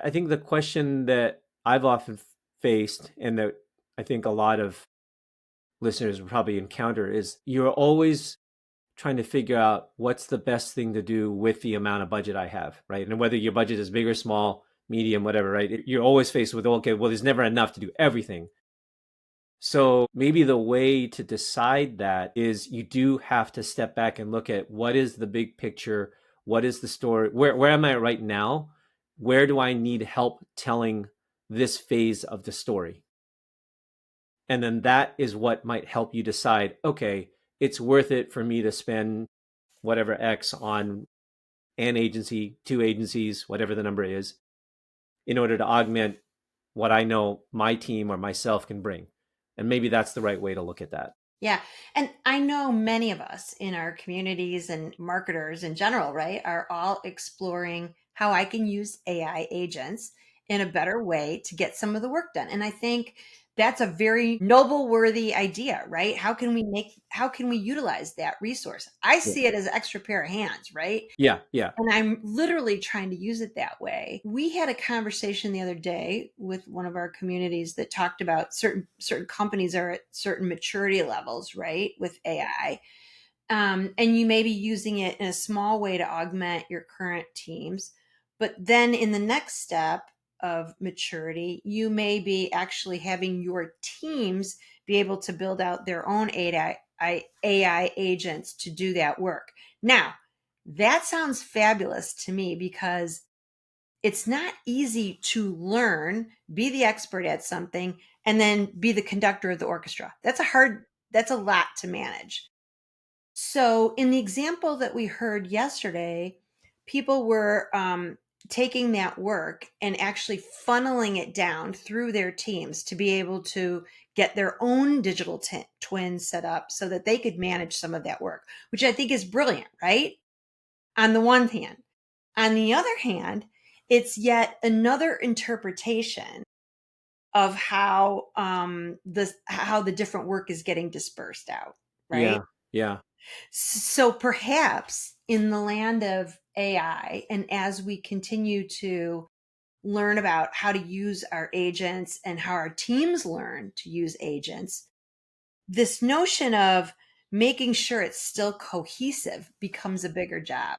I think the question that I've often faced, and that I think a lot of listeners will probably encounter, is you're always trying to figure out what's the best thing to do with the amount of budget I have, right? And whether your budget is big or small, medium, whatever, right? You're always faced with, okay, well, there's never enough to do everything. So maybe the way to decide that is you do have to step back and look at what is the big picture, what is the story, where am I right now? Where do I need help telling this phase of the story? And then that is what might help you decide, okay, it's worth it for me to spend whatever X on an agency, two agencies, whatever the number is, in order to augment what I know my team or myself can bring. And maybe that's the right way to look at that. Yeah. And I know many of us in our communities and marketers in general, right, are all exploring how I can use AI agents in a better way to get some of the work done. And I think that's a very noble, worthy idea, right? How can we utilize that resource? I Yeah. see it as an extra pair of hands, right? Yeah. Yeah. And I'm literally trying to use it that way. We had a conversation the other day with one of our communities that talked about certain companies are at certain maturity levels, right, with AI. And you may be using it in a small way to augment your current teams. But then in the next step of maturity, you may be actually having your teams be able to build out their own AI agents to do that work. Now, that sounds fabulous to me because it's not easy to learn, be the expert at something, and then be the conductor of the orchestra. That's a lot to manage. So, in the example that we heard yesterday, people were taking that work and actually funneling it down through their teams to be able to get their own digital twin set up so that they could manage some of that work, which I think is brilliant, right? On the one hand. On the other hand, it's yet another interpretation of how the different work is getting dispersed out, right? Yeah. Yeah. So perhaps in the land of AI, and as we continue to learn about how to use our agents and how our teams learn to use agents, this notion of making sure it's still cohesive becomes a bigger job.